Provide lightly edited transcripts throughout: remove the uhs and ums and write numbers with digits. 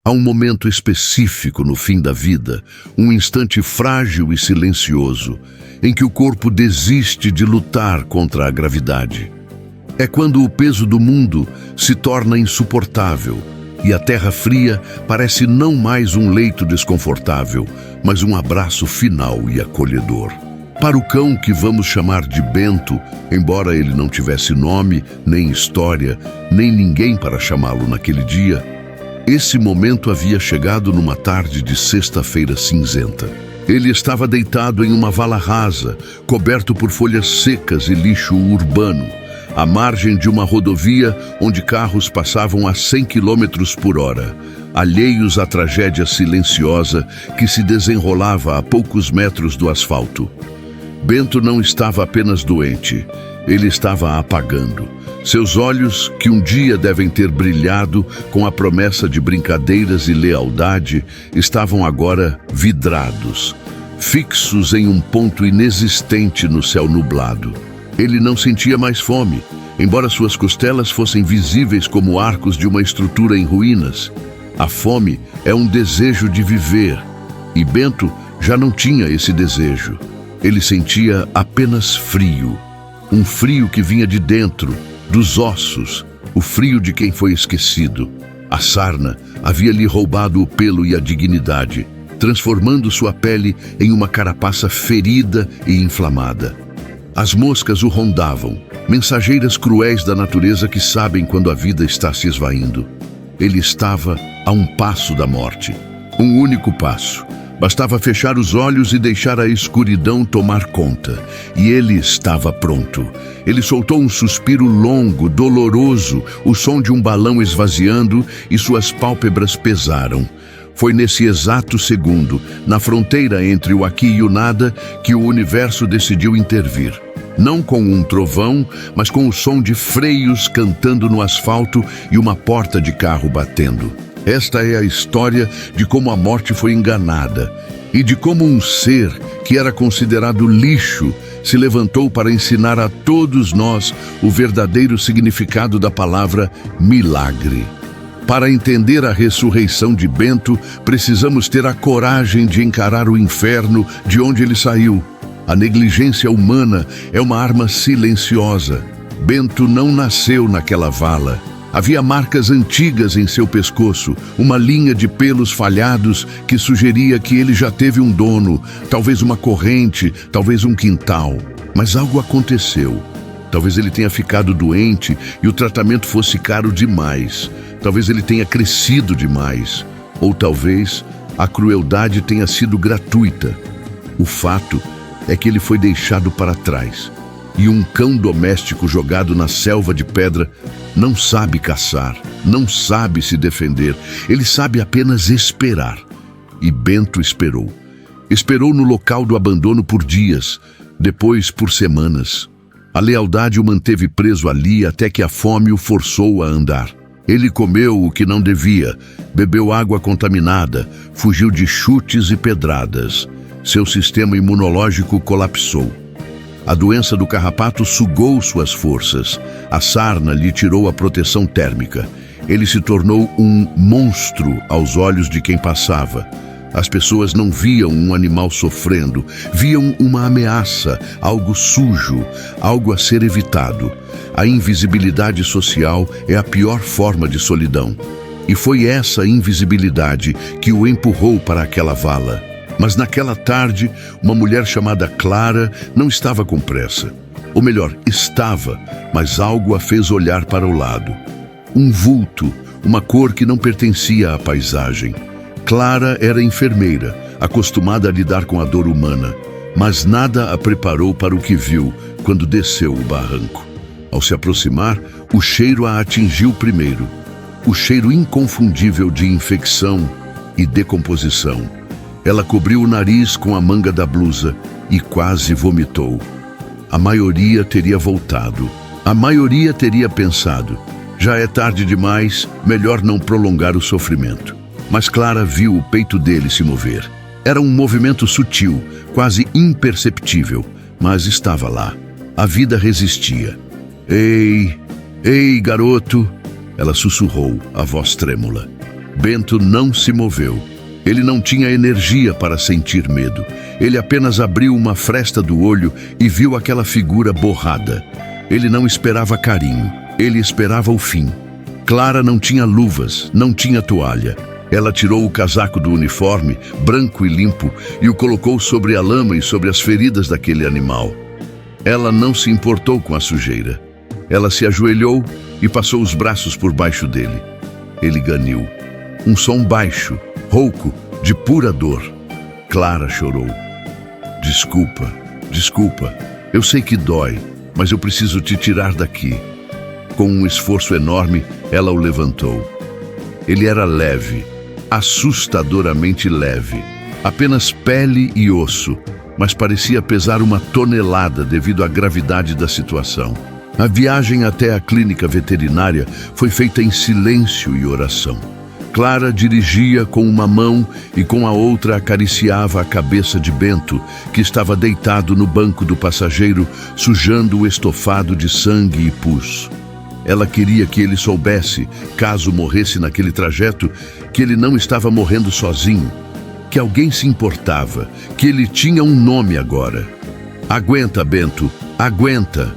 Há um momento específico no fim da vida, um instante frágil e silencioso, em que o corpo desiste de lutar contra a gravidade. É quando o peso do mundo se torna insuportável e a terra fria parece não mais um leito desconfortável, mas um abraço final e acolhedor. Para o cão que vamos chamar de Bento, embora ele não tivesse nome, nem história, nem ninguém para chamá-lo naquele dia, esse momento havia chegado numa tarde de sexta-feira cinzenta. Ele estava deitado em uma vala rasa, coberto por folhas secas e lixo urbano, à margem de uma rodovia onde carros passavam a 100 km por hora, alheios à tragédia silenciosa que se desenrolava a poucos metros do asfalto. Bento não estava apenas doente, ele estava apagando. Seus olhos, que um dia devem ter brilhado com a promessa de brincadeiras e lealdade, estavam agora vidrados, fixos em um ponto inexistente no céu nublado. Ele não sentia mais fome, embora suas costelas fossem visíveis como arcos de uma estrutura em ruínas. A fome é um desejo de viver, e Bento já não tinha esse desejo. Ele sentia apenas frio, um frio que vinha de dentro, dos ossos, o frio de quem foi esquecido. A sarna havia lhe roubado o pelo e a dignidade, transformando sua pele em uma carapaça ferida e inflamada. As moscas o rondavam, mensageiras cruéis da natureza que sabem quando a vida está se esvaindo. Ele estava a um passo da morte, um único passo. Bastava fechar os olhos e deixar a escuridão tomar conta. E ele estava pronto. Ele soltou um suspiro longo, doloroso, o som de um balão esvaziando, e suas pálpebras pesaram. Foi nesse exato segundo, na fronteira entre o aqui e o nada, que o universo decidiu intervir. Não com um trovão, mas com o som de freios cantando no asfalto e uma porta de carro batendo. Esta é a história de como a morte foi enganada e de como um ser que era considerado lixo se levantou para ensinar a todos nós o verdadeiro significado da palavra milagre. Para entender a ressurreição de Bento, precisamos ter a coragem de encarar o inferno de onde ele saiu. A negligência humana é uma arma silenciosa. Bento não nasceu naquela vala. Havia marcas antigas em seu pescoço, uma linha de pelos falhados que sugeria que ele já teve um dono, talvez uma corrente, talvez um quintal. Mas algo aconteceu. Talvez ele tenha ficado doente e o tratamento fosse caro demais. Talvez ele tenha crescido demais. Ou talvez a crueldade tenha sido gratuita. O fato é que ele foi deixado para trás. E um cão doméstico jogado na selva de pedra não sabe caçar, não sabe se defender, ele sabe apenas esperar. E Bento esperou. Esperou no local do abandono por dias, depois por semanas. A lealdade o manteve preso ali até que a fome o forçou a andar. Ele comeu o que não devia, bebeu água contaminada, fugiu de chutes e pedradas. Seu sistema imunológico colapsou. A doença do carrapato sugou suas forças. A sarna lhe tirou a proteção térmica. Ele se tornou um monstro aos olhos de quem passava. As pessoas não viam um animal sofrendo, viam uma ameaça, algo sujo, algo a ser evitado. A invisibilidade social é a pior forma de solidão. E foi essa invisibilidade que o empurrou para aquela vala. Mas naquela tarde, uma mulher chamada Clara não estava com pressa. Ou melhor, estava, mas algo a fez olhar para o lado. Um vulto, uma cor que não pertencia à paisagem. Clara era enfermeira, acostumada a lidar com a dor humana, mas nada a preparou para o que viu quando desceu o barranco. Ao se aproximar, o cheiro a atingiu primeiro. O cheiro inconfundível de infecção e decomposição. Ela cobriu o nariz com a manga da blusa e quase vomitou. A maioria teria voltado. A maioria teria pensado: já é tarde demais, melhor não prolongar o sofrimento. Mas Clara viu o peito dele se mover. Era um movimento sutil, quase imperceptível, mas estava lá. A vida resistia. Ei, garoto! Ela sussurrou, a voz trêmula. Bento não se moveu. Ele não tinha energia para sentir medo. Ele apenas abriu uma fresta do olho e viu aquela figura borrada. Ele não esperava carinho. Ele esperava o fim. Clara não tinha luvas, não tinha toalha. Ela tirou o casaco do uniforme, branco e limpo, e o colocou sobre a lama e sobre as feridas daquele animal. Ela não se importou com a sujeira. Ela se ajoelhou e passou os braços por baixo dele. Ele ganiu. Um som baixo, rouco, de pura dor. Clara chorou. Desculpa, desculpa. Eu sei que dói, mas eu preciso te tirar daqui. Com um esforço enorme, ela o levantou. Ele era leve, assustadoramente leve. Apenas pele e osso, mas parecia pesar 1 tonelada devido à gravidade da situação. A viagem até a clínica veterinária foi feita em silêncio e oração. Clara dirigia com uma mão e com a outra acariciava a cabeça de Bento, que estava deitado no banco do passageiro, sujando o estofado de sangue e pus. Ela queria que ele soubesse, caso morresse naquele trajeto, que ele não estava morrendo sozinho, que alguém se importava, que ele tinha um nome agora. Aguenta, Bento, aguenta!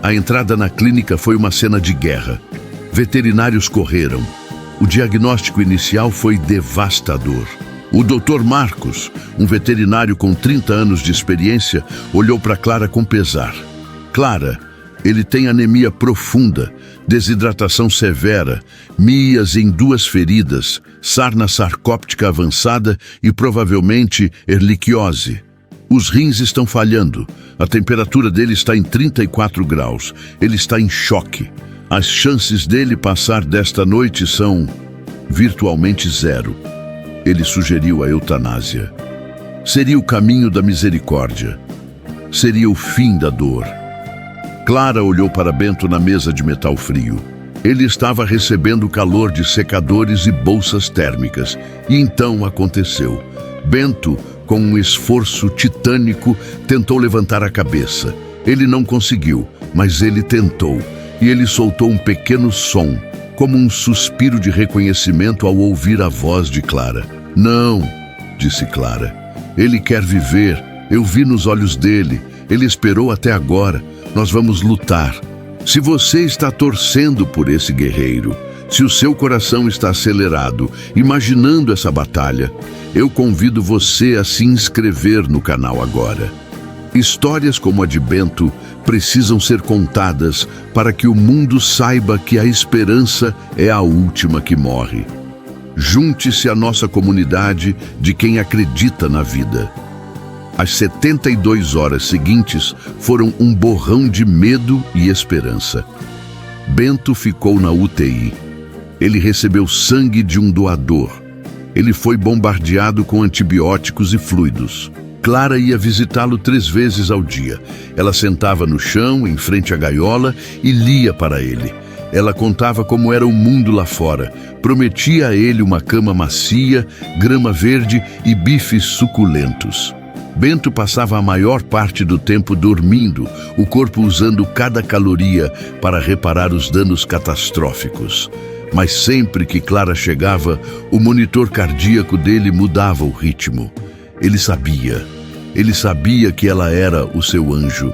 A entrada na clínica foi uma cena de guerra. Veterinários correram. O diagnóstico inicial foi devastador. O Dr. Marcos, um veterinário com 30 anos de experiência, olhou para Clara com pesar. Clara, ele tem anemia profunda, desidratação severa, mias em 2 feridas, sarna sarcóptica avançada e provavelmente erliquiose. Os rins estão falhando. A temperatura dele está em 34 graus. Ele está em choque. As chances dele passar desta noite são virtualmente 0. Ele sugeriu a eutanásia. Seria o caminho da misericórdia. Seria o fim da dor. Clara olhou para Bento na mesa de metal frio. Ele estava recebendo o calor de secadores e bolsas térmicas. E então aconteceu. Bento, com um esforço titânico, tentou levantar a cabeça. Ele não conseguiu, mas ele tentou. E ele soltou um pequeno som, como um suspiro de reconhecimento ao ouvir a voz de Clara. Não, disse Clara. Ele quer viver. Eu vi nos olhos dele. Ele esperou até agora. Nós vamos lutar. Se você está torcendo por esse guerreiro, se o seu coração está acelerado, imaginando essa batalha, eu convido você a se inscrever no canal agora. Histórias como a de Bento precisam ser contadas para que o mundo saiba que a esperança é a última que morre. Junte-se à nossa comunidade de quem acredita na vida. As 72 horas seguintes foram um borrão de medo e esperança. Bento ficou na UTI. Ele recebeu sangue de um doador. Ele foi bombardeado com antibióticos e fluidos. Clara ia visitá-lo 3 vezes ao dia. Ela sentava no chão, em frente à gaiola, e lia para ele. Ela contava como era o mundo lá fora. Prometia a ele uma cama macia, grama verde e bifes suculentos. Bento passava a maior parte do tempo dormindo, o corpo usando cada caloria para reparar os danos catastróficos. Mas sempre que Clara chegava, o monitor cardíaco dele mudava o ritmo. Ele sabia que ela era o seu anjo.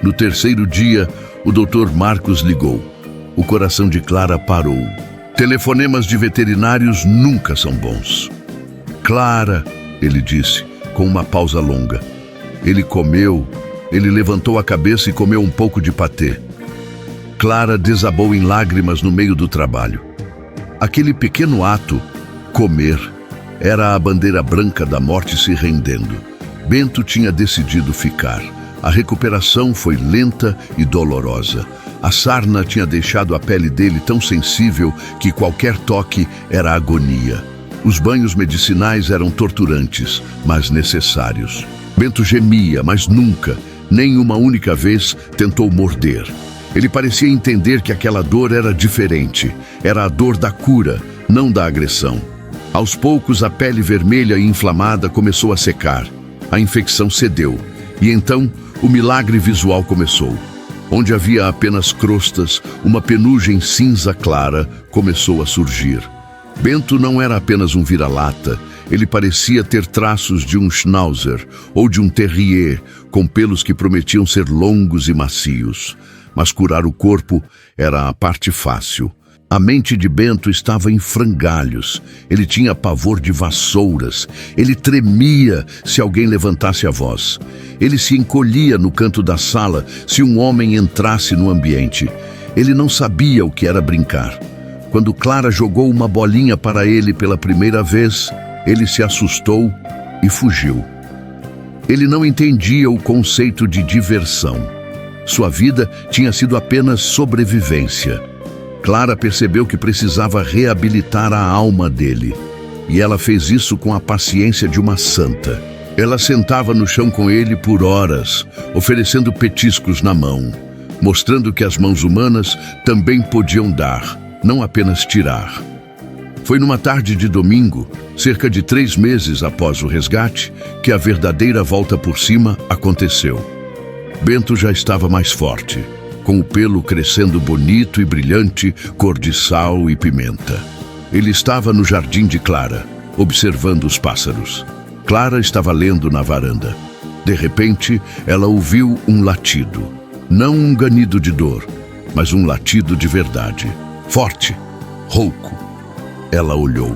No 3º dia, o Dr. Marcos ligou. O coração de Clara parou. Telefonemas de veterinários nunca são bons. Clara, ele disse, com uma pausa longa. Ele levantou a cabeça e comeu um pouco de patê. Clara desabou em lágrimas no meio do trabalho. Aquele pequeno ato, comer, era a bandeira branca da morte se rendendo. Bento tinha decidido ficar. A recuperação foi lenta e dolorosa. A sarna tinha deixado a pele dele tão sensível que qualquer toque era agonia. Os banhos medicinais eram torturantes, mas necessários. Bento gemia, mas nunca, nem uma única vez, tentou morder. Ele parecia entender que aquela dor era diferente. Era a dor da cura, não da agressão. Aos poucos, a pele vermelha e inflamada começou a secar. A infecção cedeu. E então, o milagre visual começou. Onde havia apenas crostas, uma penugem cinza clara começou a surgir. Bento não era apenas um vira-lata, ele parecia ter traços de um schnauzer ou de um terrier, com pelos que prometiam ser longos e macios. Mas curar o corpo era a parte fácil. A mente de Bento estava em frangalhos. Ele tinha pavor de vassouras. Ele tremia se alguém levantasse a voz. Ele se encolhia no canto da sala se um homem entrasse no ambiente. Ele não sabia o que era brincar. Quando Clara jogou uma bolinha para ele pela primeira vez, ele se assustou e fugiu. Ele não entendia o conceito de diversão. Sua vida tinha sido apenas sobrevivência. Clara percebeu que precisava reabilitar a alma dele. E ela fez isso com a paciência de uma santa. Ela sentava no chão com ele por horas, oferecendo petiscos na mão, mostrando que as mãos humanas também podiam dar, não apenas tirar. Foi numa tarde de domingo, cerca de 3 meses após o resgate, que a verdadeira volta por cima aconteceu. Bento já estava mais forte, com o pelo crescendo bonito e brilhante, cor de sal e pimenta. Ele estava no jardim de Clara, observando os pássaros. Clara estava lendo na varanda. De repente, ela ouviu um latido. Não um ganido de dor, mas um latido de verdade. Forte, rouco. Ela olhou.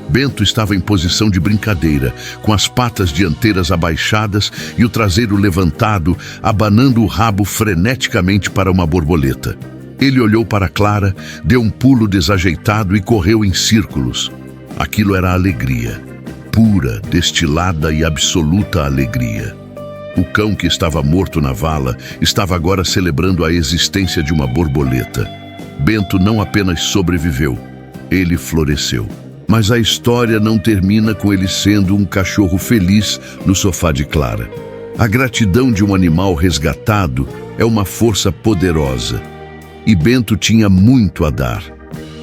Bento estava em posição de brincadeira, com as patas dianteiras abaixadas e o traseiro levantado, abanando o rabo freneticamente para uma borboleta. Ele olhou para Clara, deu um pulo desajeitado e correu em círculos. Aquilo era alegria. Pura, destilada e absoluta alegria. O cão que estava morto na vala estava agora celebrando a existência de uma borboleta. Bento não apenas sobreviveu, ele floresceu. Mas a história não termina com ele sendo um cachorro feliz no sofá de Clara. A gratidão de um animal resgatado é uma força poderosa. E Bento tinha muito a dar.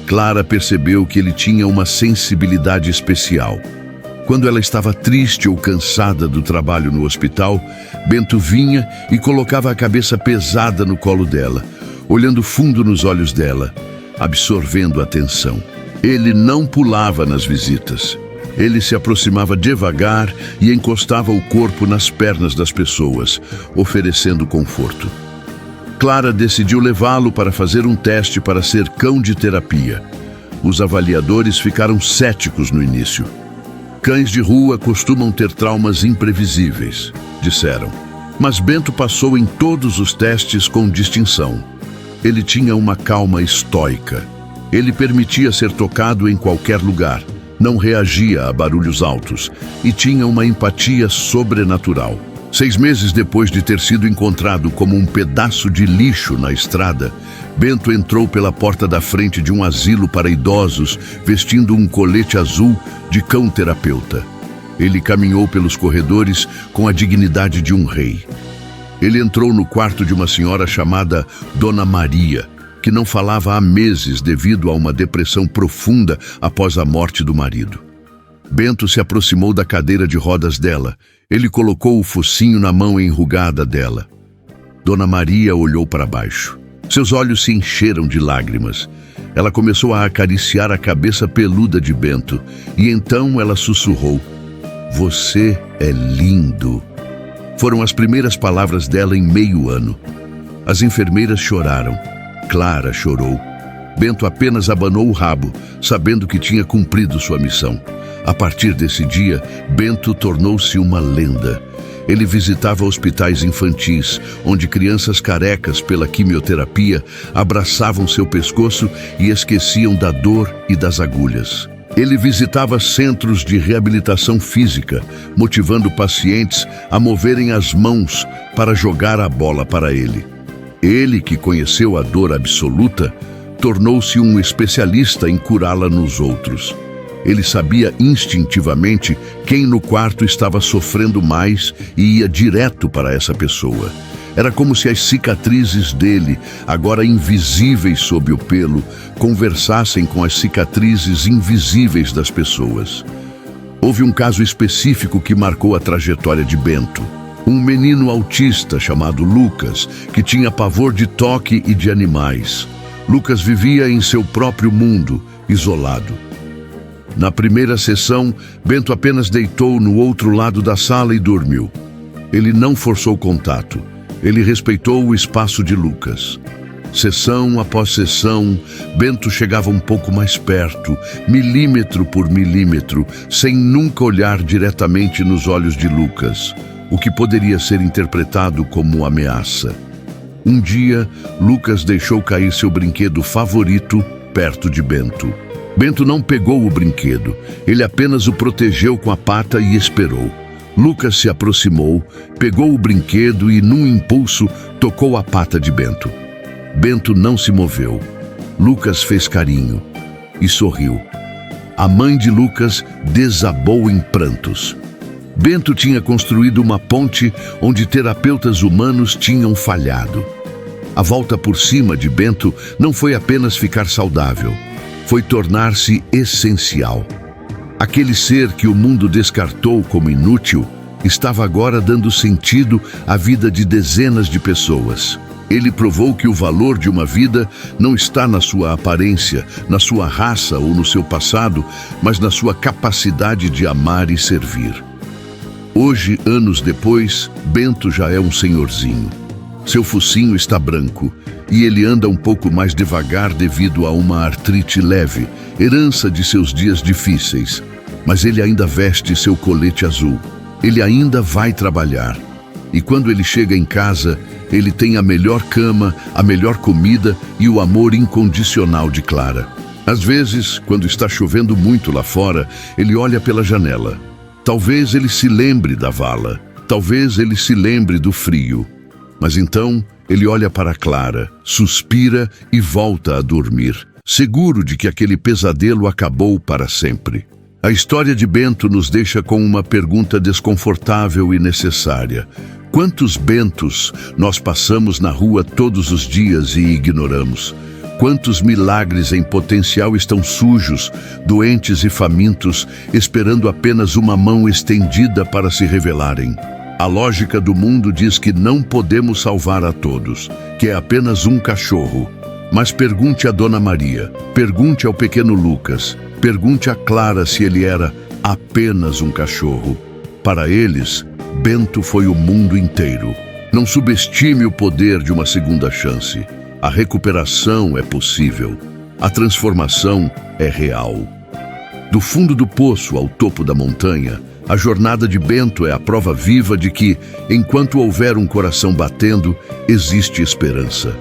Clara percebeu que ele tinha uma sensibilidade especial. Quando ela estava triste ou cansada do trabalho no hospital, Bento vinha e colocava a cabeça pesada no colo dela, olhando fundo nos olhos dela, absorvendo a atenção. Ele não pulava nas visitas. Ele se aproximava devagar e encostava o corpo nas pernas das pessoas, oferecendo conforto. Clara decidiu levá-lo para fazer um teste para ser cão de terapia. Os avaliadores ficaram céticos no início. Cães de rua costumam ter traumas imprevisíveis, disseram. Mas Bento passou em todos os testes com distinção. Ele tinha uma calma estoica. Ele permitia ser tocado em qualquer lugar, não reagia a barulhos altos e tinha uma empatia sobrenatural. 6 meses depois de ter sido encontrado como um pedaço de lixo na estrada, Bento entrou pela porta da frente de um asilo para idosos, vestindo um colete azul de cão-terapeuta. Ele caminhou pelos corredores com a dignidade de um rei. Ele entrou no quarto de uma senhora chamada Dona Maria, que não falava há meses devido a uma depressão profunda após a morte do marido. Bento se aproximou da cadeira de rodas dela. Ele colocou o focinho na mão enrugada dela. Dona Maria olhou para baixo. Seus olhos se encheram de lágrimas. Ela começou a acariciar a cabeça peluda de Bento e então ela sussurrou: "Você é lindo." Foram as primeiras palavras dela em meio ano. As enfermeiras choraram. Clara chorou. Bento apenas abanou o rabo, sabendo que tinha cumprido sua missão. A partir desse dia, Bento tornou-se uma lenda. Ele visitava hospitais infantis, onde crianças carecas pela quimioterapia abraçavam seu pescoço e esqueciam da dor e das agulhas. Ele visitava centros de reabilitação física, motivando pacientes a moverem as mãos para jogar a bola para ele. Ele, que conheceu a dor absoluta, tornou-se um especialista em curá-la nos outros. Ele sabia instintivamente quem no quarto estava sofrendo mais e ia direto para essa pessoa. Era como se as cicatrizes dele, agora invisíveis sob o pelo, conversassem com as cicatrizes invisíveis das pessoas. Houve um caso específico que marcou a trajetória de Bento. Um menino autista chamado Lucas, que tinha pavor de toque e de animais. Lucas vivia em seu próprio mundo, isolado. Na primeira sessão, Bento apenas deitou no outro lado da sala e dormiu. Ele não forçou contato. Ele respeitou o espaço de Lucas. Sessão após sessão, Bento chegava um pouco mais perto, milímetro por milímetro, sem nunca olhar diretamente nos olhos de Lucas, o que poderia ser interpretado como ameaça. Um dia, Lucas deixou cair seu brinquedo favorito perto de Bento. Bento não pegou o brinquedo, ele apenas o protegeu com a pata e esperou. Lucas se aproximou, pegou o brinquedo e, num impulso, tocou a pata de Bento. Bento não se moveu. Lucas fez carinho e sorriu. A mãe de Lucas desabou em prantos. Bento tinha construído uma ponte onde terapeutas humanos tinham falhado. A volta por cima de Bento não foi apenas ficar saudável, foi tornar-se essencial. Aquele ser que o mundo descartou como inútil estava agora dando sentido à vida de dezenas de pessoas. Ele provou que o valor de uma vida não está na sua aparência, na sua raça ou no seu passado, mas na sua capacidade de amar e servir. Hoje, anos depois, Bento já é um senhorzinho. Seu focinho está branco e ele anda um pouco mais devagar devido a uma artrite leve, herança de seus dias difíceis. Mas ele ainda veste seu colete azul. Ele ainda vai trabalhar. E quando ele chega em casa, ele tem a melhor cama, a melhor comida e o amor incondicional de Clara. Às vezes, quando está chovendo muito lá fora, ele olha pela janela. Talvez ele se lembre da vala, talvez ele se lembre do frio. Mas então, ele olha para Clara, suspira e volta a dormir, seguro de que aquele pesadelo acabou para sempre. A história de Bento nos deixa com uma pergunta desconfortável e necessária. Quantos Bentos nós passamos na rua todos os dias e ignoramos? Quantos milagres em potencial estão sujos, doentes e famintos, esperando apenas uma mão estendida para se revelarem? A lógica do mundo diz que não podemos salvar a todos, que é apenas um cachorro. Mas pergunte a Dona Maria, pergunte ao pequeno Lucas, pergunte a Clara se ele era apenas um cachorro. Para eles, Bento foi o mundo inteiro. Não subestime o poder de uma segunda chance. A recuperação é possível. A transformação é real. Do fundo do poço ao topo da montanha, a jornada de Bento é a prova viva de que, enquanto houver um coração batendo, existe esperança.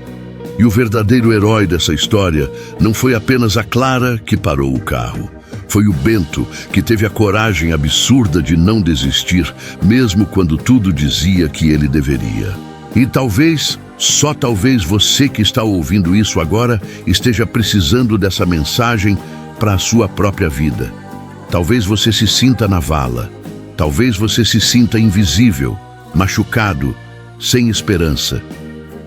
E o verdadeiro herói dessa história não foi apenas a Clara que parou o carro. Foi o Bento que teve a coragem absurda de não desistir, mesmo quando tudo dizia que ele deveria. E talvez, só talvez você que está ouvindo isso agora esteja precisando dessa mensagem para a sua própria vida. Talvez você se sinta na vala. Talvez você se sinta invisível, machucado, sem esperança.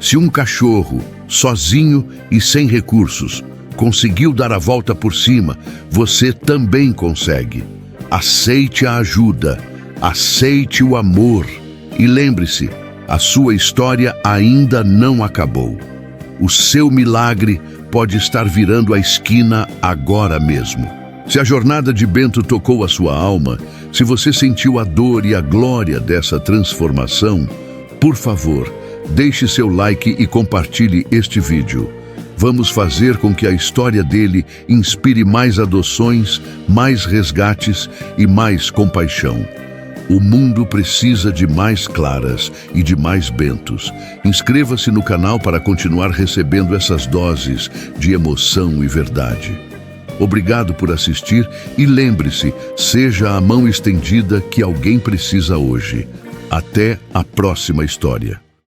Se um cachorro, sozinho e sem recursos, conseguiu dar a volta por cima, você também consegue. Aceite a ajuda, aceite o amor e lembre-se, a sua história ainda não acabou. O seu milagre pode estar virando a esquina agora mesmo. Se a jornada de Bento tocou a sua alma, se você sentiu a dor e a glória dessa transformação, por favor, deixe seu like e compartilhe este vídeo. Vamos fazer com que a história dele inspire mais adoções, mais resgates e mais compaixão. O mundo precisa de mais Claras e de mais Bentos. Inscreva-se no canal para continuar recebendo essas doses de emoção e verdade. Obrigado por assistir e lembre-se, seja a mão estendida que alguém precisa hoje. Até a próxima história.